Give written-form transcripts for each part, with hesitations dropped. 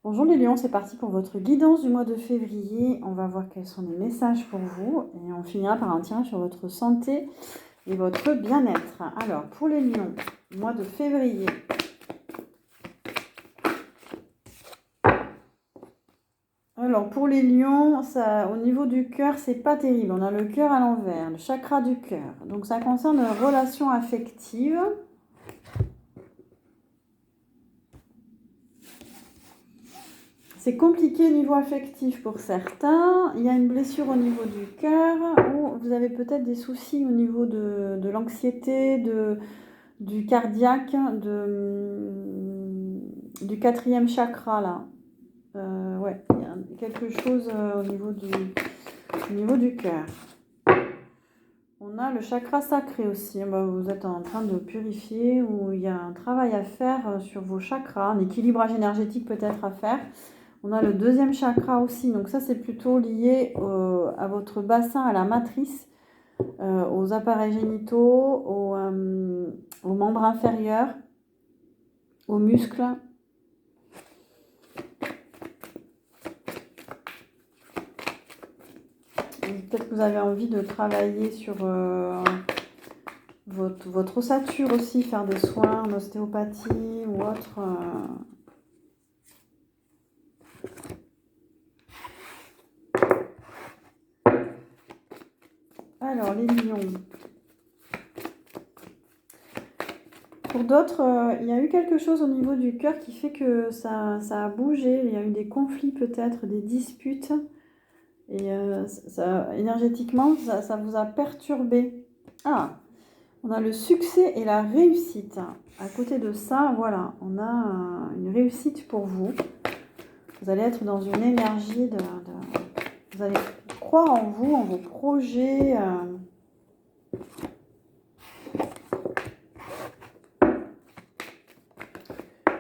Bonjour les lions, c'est parti pour votre guidance du mois de février. On va voir quels sont les messages pour vous et on finira par un tirage sur votre santé et votre bien-être. Alors, pour les lions, mois de février. Alors, pour les lions, ça, au niveau du cœur, c'est pas terrible. On a le cœur à l'envers, le chakra du cœur. Donc, ça concerne les relations affectives. C'est compliqué au niveau affectif pour certains. Il y a une blessure au niveau du cœur ou vous avez peut-être des soucis au niveau de l'anxiété, du cardiaque, du quatrième chakra là. Ouais, il y a quelque chose au niveau du cœur. On a le chakra sacré aussi. Vous êtes en train de purifier ou il y a un travail à faire sur vos chakras, un équilibrage énergétique peut-être à faire. On a le deuxième chakra aussi, donc ça c'est plutôt lié à votre bassin, à la matrice, aux appareils génitaux, aux membres inférieurs, aux muscles. Peut-être que vous avez envie de travailler sur votre ossature aussi, faire des soins en ostéopathie ou autre. Alors, les lions. Pour d'autres, il y a eu quelque chose au niveau du cœur qui fait que ça a bougé. Il y a eu des conflits peut-être, des disputes. Et énergétiquement, ça vous a perturbé. Ah, on a le succès et la réussite. À côté de ça, voilà, on a une réussite pour vous. Vous allez être dans une énergie vous allez croire en vous, en vos projets.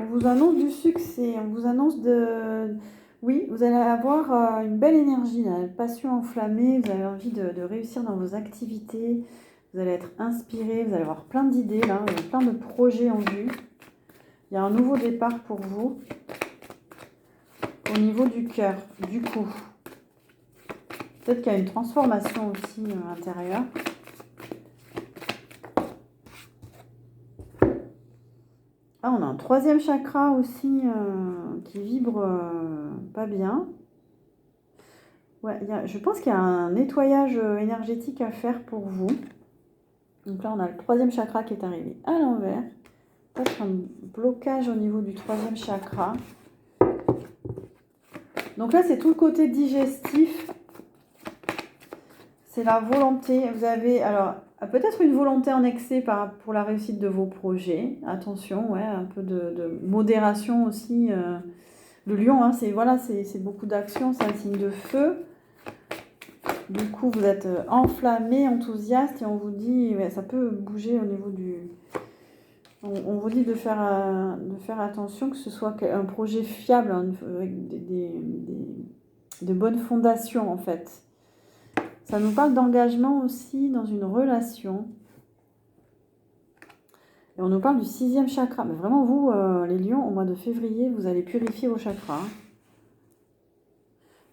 On vous annonce du succès, on vous annonce de... Oui, vous allez avoir une belle énergie, là, une passion enflammée, vous avez envie de réussir dans vos activités, vous allez être inspiré, vous allez avoir plein d'idées, là, plein de projets en vue. Il y a un nouveau départ pour vous au niveau du cœur, du cou. Peut-être qu'il y a une transformation aussi intérieure. Ah, on a un troisième chakra aussi qui vibre pas bien. Ouais, je pense qu'il y a un nettoyage énergétique à faire pour vous. Donc là, on a le troisième chakra qui est arrivé à l'envers. Peut-être un blocage au niveau du troisième chakra. Donc là, c'est tout le côté digestif. C'est la volonté. Vous avez alors peut-être une volonté en excès pour la réussite de vos projets. Attention, ouais, un peu de modération aussi. Le lion, hein, c'est beaucoup d'action, c'est un signe de feu. Du coup, vous êtes enflammé, enthousiaste et on vous dit, ouais, ça peut bouger au niveau du... On vous dit de faire attention que ce soit un projet fiable, hein, avec de bonnes fondations en fait. Ça nous parle d'engagement aussi dans une relation. Et on nous parle du sixième chakra. Mais vraiment, vous, les lions, au mois de février, vous allez purifier vos chakras.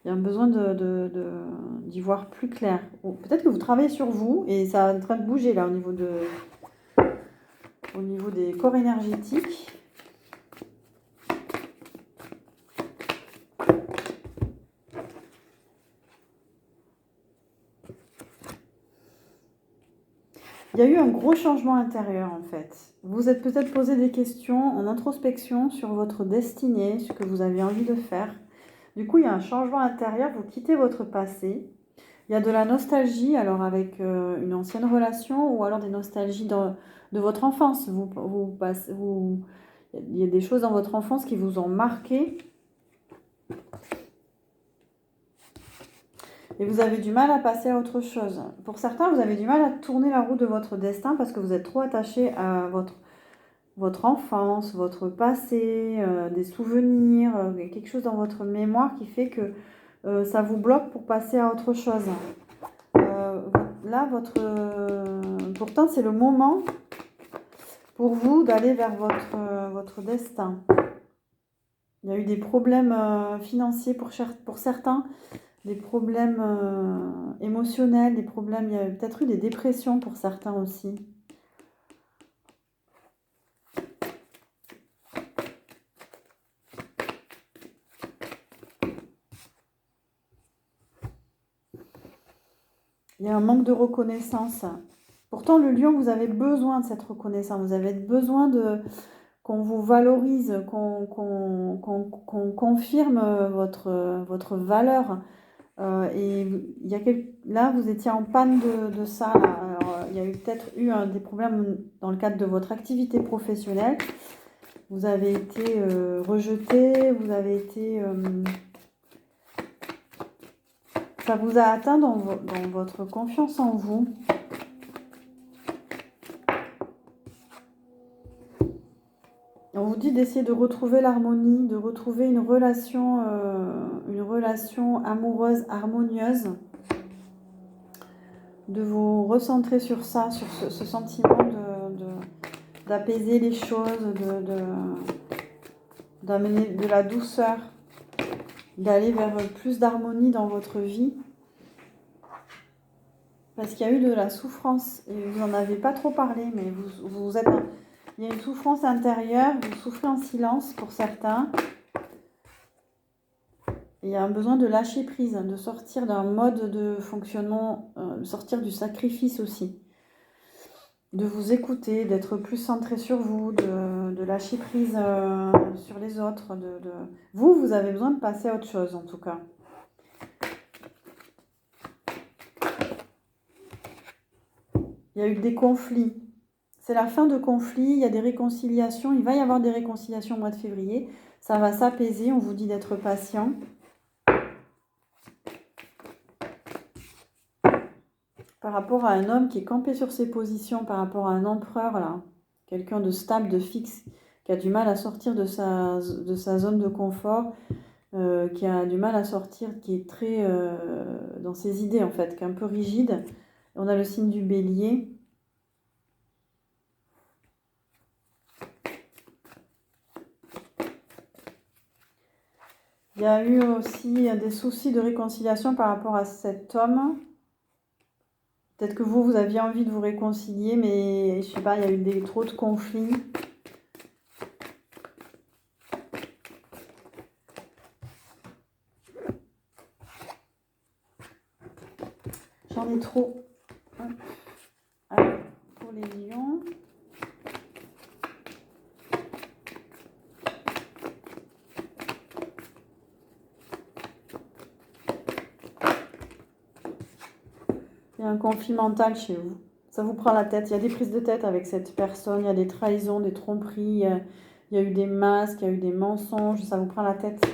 Il y a un besoin d'y voir plus clair. Peut-être que vous travaillez sur vous et ça est en train de bouger là au niveau des corps énergétiques. Il y a eu un gros changement intérieur en fait. Vous êtes peut-être posé des questions en introspection sur votre destinée, ce que vous avez envie de faire. Du coup, il y a un changement intérieur, vous quittez votre passé. Il y a de la nostalgie, alors avec une ancienne relation ou alors des nostalgies de votre enfance. Il y a des choses dans votre enfance qui vous ont marqué et vous avez du mal à passer à autre chose. Pour certains, vous avez du mal à tourner la roue de votre destin parce que vous êtes trop attaché à votre enfance, votre passé, des souvenirs, quelque chose dans votre mémoire qui fait que ça vous bloque pour passer à autre chose. Là, pourtant, c'est le moment pour vous d'aller vers votre destin. Il y a eu des problèmes financiers pour certains, des problèmes émotionnels, des problèmes, il y a peut-être eu des dépressions pour certains aussi. Il y a un manque de reconnaissance. Pourtant, le lion, vous avez besoin de cette reconnaissance. Vous avez besoin qu'on vous valorise, qu'on confirme votre valeur. Et là, vous étiez en panne de ça. Là. Alors, il y a peut-être eu des problèmes dans le cadre de votre activité professionnelle. Vous avez été rejeté, vous avez été... ça vous a atteint dans votre confiance en vous. On vous dit d'essayer de retrouver l'harmonie, de retrouver une relation amoureuse, harmonieuse, de vous recentrer sur ça, sur ce sentiment d'apaiser les choses, d'amener de la douceur, d'aller vers plus d'harmonie dans votre vie. Parce qu'il y a eu de la souffrance, et vous n'en avez pas trop parlé, mais il y a une souffrance intérieure, vous souffrez en silence pour certains. Il y a un besoin de lâcher prise, de sortir d'un mode de fonctionnement, sortir du sacrifice aussi. De vous écouter, d'être plus centré sur vous, de lâcher prise sur les autres. Vous avez besoin de passer à autre chose en tout cas. Il y a eu des conflits. C'est la fin de conflits, il y a des réconciliations. Il va y avoir des réconciliations au mois de février. Ça va s'apaiser, on vous dit d'être patient. Par rapport à un homme qui est campé sur ses positions, par rapport à un empereur, là, quelqu'un de stable, de fixe, qui a du mal à sortir de sa zone de confort, qui a du mal à sortir, qui est très dans ses idées en fait, qui est un peu rigide. On a le signe du bélier. Il y a eu aussi des soucis de réconciliation par rapport à cet homme. Peut-être que vous aviez envie de vous réconcilier, mais je sais pas, il y a eu trop de conflits. J'en ai trop. Alors, pour les lions. Il y a un conflit mental chez vous. Ça vous prend la tête. Il y a des prises de tête avec cette personne. Il y a des trahisons, des tromperies. Il y a eu des masques, il y a eu des mensonges. Ça vous prend la tête.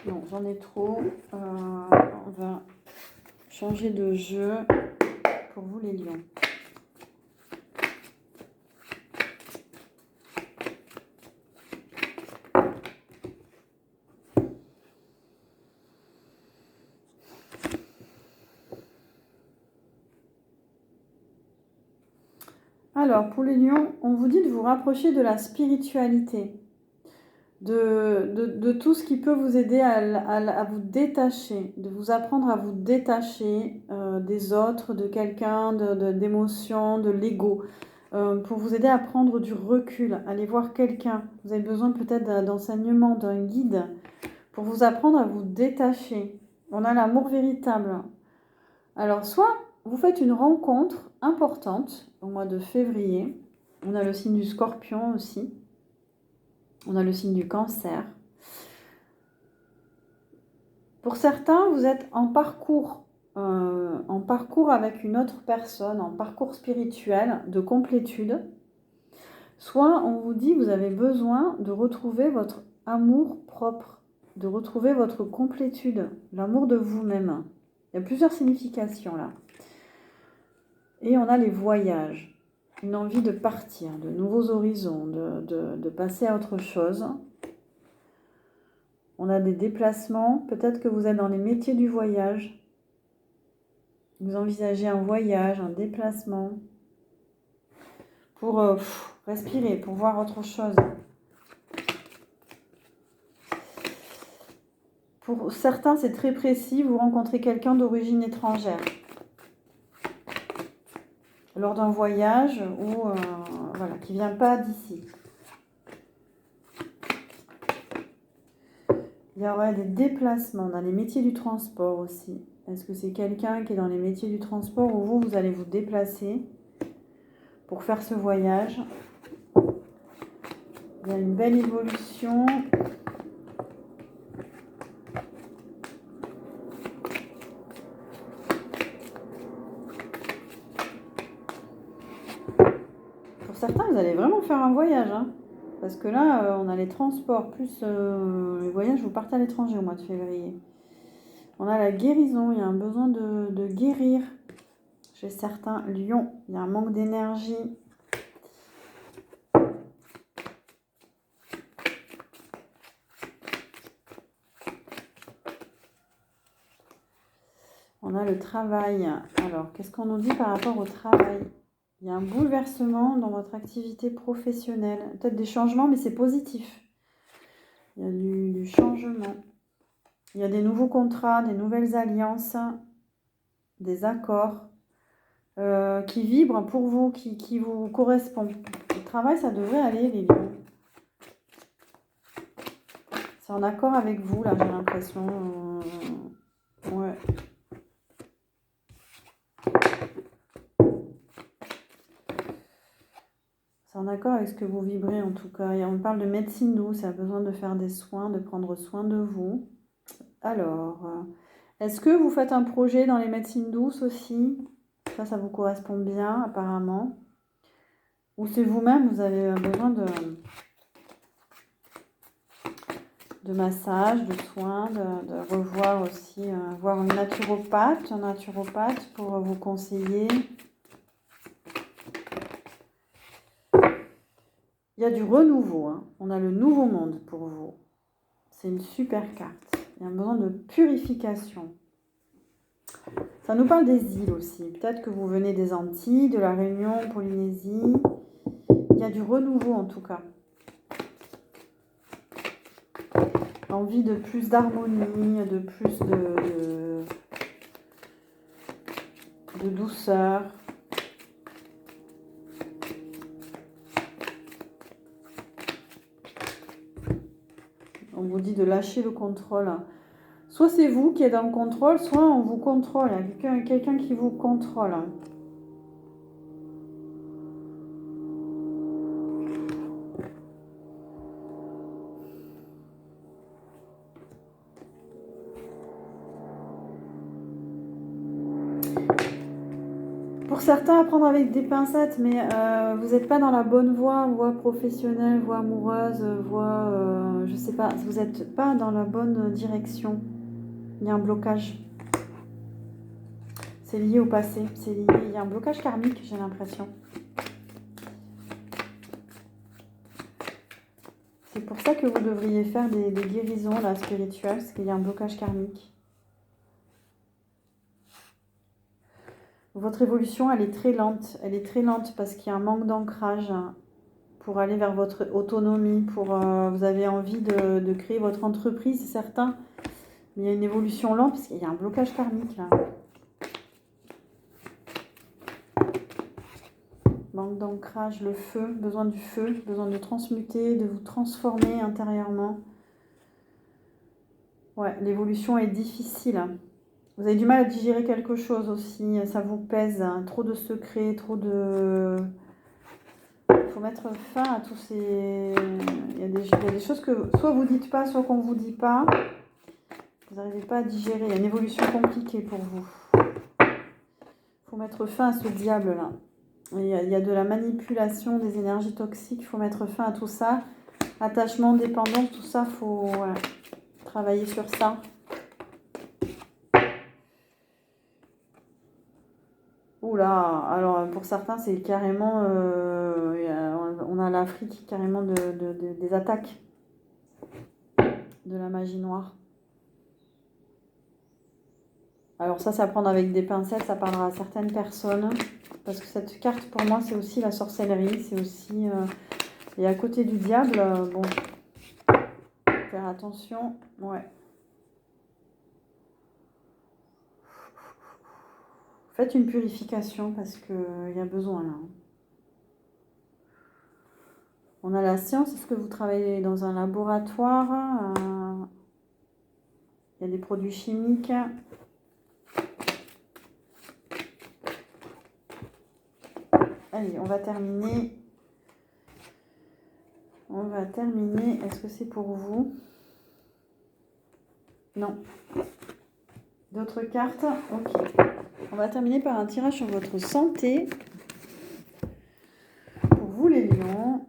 Non, j'en ai trop. On va changer de jeu pour vous les lions. Alors, pour les lions, on vous dit de vous rapprocher de la spiritualité, de tout ce qui peut vous aider à vous détacher, de vous apprendre à vous détacher des autres, de quelqu'un, d'émotions, de l'ego, pour vous aider à prendre du recul, aller voir quelqu'un. Vous avez besoin peut-être d'enseignement, d'un guide, pour vous apprendre à vous détacher. On a l'amour véritable. Alors, soit vous faites une rencontre importante au mois de février. On a le signe du Scorpion aussi. On a le signe du Cancer. Pour certains, vous êtes en parcours avec une autre personne, en parcours spirituel de complétude. Soit on vous dit que vous avez besoin de retrouver votre amour propre, de retrouver votre complétude, l'amour de vous-même. Il y a plusieurs significations là. Et on a les voyages, une envie de partir, de nouveaux horizons, de passer à autre chose. On a des déplacements. Peut-être que vous êtes dans les métiers du voyage. Vous envisagez un voyage, un déplacement. Pour respirer, pour voir autre chose. Pour certains, c'est très précis. Vous rencontrez quelqu'un d'origine étrangère. Lors d'un voyage ou voilà, qui ne vient pas d'ici. Il y aurait des déplacements dans les métiers du transport aussi. Est-ce que c'est quelqu'un qui est dans les métiers du transport ou vous allez vous déplacer pour faire ce voyage? Il y a une belle évolution. Pour certains, vous allez vraiment faire un voyage, hein. Parce que là, on a les transports, plus les voyages, vous partez à l'étranger au mois de février. On a la guérison, il y a un besoin de guérir chez certains lions. Il y a un manque d'énergie. On a le travail. Alors, qu'est-ce qu'on nous dit par rapport au travail? Il y a un bouleversement dans votre activité professionnelle. Peut-être des changements, mais c'est positif. Il y a du changement. Il y a des nouveaux contrats, des nouvelles alliances, des accords qui vibrent pour vous, qui vous correspondent. Le travail, ça devrait aller, les lions. C'est en accord avec vous, là, j'ai l'impression. Ouais. C'est en accord avec ce que vous vibrez, en tout cas. Et on parle de médecine douce, ça a besoin de faire des soins, de prendre soin de vous. Alors, est-ce que vous faites un projet dans les médecines douces aussi? Ça vous correspond bien, apparemment. Ou c'est vous-même, vous avez besoin de massage, de soins, de revoir aussi, voir un naturopathe pour vous conseiller. Il y a du renouveau, hein. On a le nouveau monde pour vous. C'est une super carte. Il y a un besoin de purification. Ça nous parle des îles aussi. Peut-être que vous venez des Antilles, de la Réunion, Polynésie. Il y a du renouveau en tout cas. Envie de plus d'harmonie, de plus de douceur. On vous dit de lâcher le contrôle. Soit c'est vous qui êtes dans le contrôle, soit on vous contrôle. Il y a quelqu'un qui vous contrôle. Pour certains, à prendre avec des pincettes, mais vous n'êtes pas dans la bonne voie professionnelle, voie amoureuse, voie, je sais pas, vous n'êtes pas dans la bonne direction. Il y a un blocage. C'est lié au passé, il y a un blocage karmique, j'ai l'impression. C'est pour ça que vous devriez faire des guérisons là, spirituelles, parce qu'il y a un blocage karmique. Votre évolution, elle est très lente. Elle est très lente parce qu'il y a un manque d'ancrage pour aller vers votre autonomie. Vous avez envie de créer votre entreprise, c'est certain. Mais il y a une évolution lente parce qu'il y a un blocage karmique là. Manque d'ancrage, le feu, besoin de transmuter, de vous transformer intérieurement. Ouais, l'évolution est difficile. Vous avez du mal à digérer quelque chose aussi, ça vous pèse, hein. Trop de secrets, trop de... Il faut mettre fin à tous ces... Il y a des choses que soit vous dites pas, soit qu'on vous dit pas. Vous n'arrivez pas à digérer, il y a une évolution compliquée pour vous. Il faut mettre fin à ce diable-là. Il y a de la manipulation, des énergies toxiques, il faut mettre fin à tout ça. Attachement, dépendance, tout ça, il faut travailler sur ça. Oula, alors pour certains, c'est carrément... on a l'Afrique carrément des attaques. de la magie noire. Alors ça, c'est à prendre avec des pincettes, ça parlera à certaines personnes. Parce que cette carte, pour moi, c'est aussi la sorcellerie. C'est aussi... et à côté du diable, bon, faire attention. Ouais. Faites une purification parce qu'il y a besoin là. On a la science. Est-ce que vous travaillez dans un laboratoire? Il y a des produits chimiques. Allez, on va terminer. On va terminer. Est-ce que c'est pour vous? Non. D'autres cartes? Ok. On va terminer par un tirage sur votre santé. Pour vous les lions.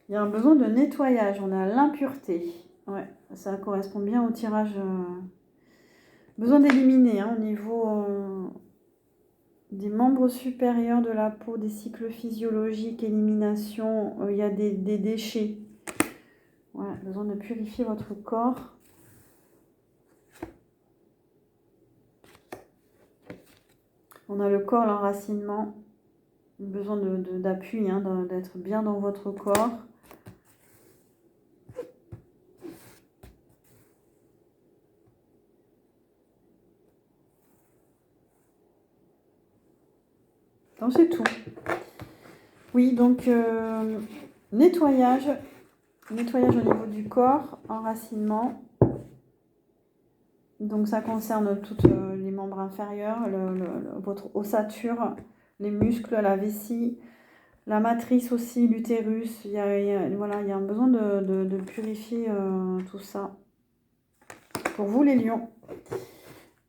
Il y a un besoin de nettoyage. On a l'impureté. Ouais, ça correspond bien au tirage. Besoin d'éliminer hein, au niveau des membres supérieurs de la peau, des cycles physiologiques, élimination. Il y a des déchets. Ouais, besoin de purifier votre corps. On a le corps, l'enracinement. Besoin d'appui, hein, d'être bien dans votre corps. Donc c'est tout. Oui, donc nettoyage au niveau du corps, enracinement. Donc ça concerne tous les membres inférieurs, votre ossature, les muscles, la vessie, la matrice aussi, l'utérus. Voilà, il y a un besoin de purifier tout ça. Pour vous les lions.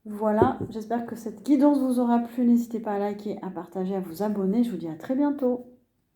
Voilà, j'espère que cette guidance vous aura plu. N'hésitez pas à liker, à partager, à vous abonner. Je vous dis à très bientôt.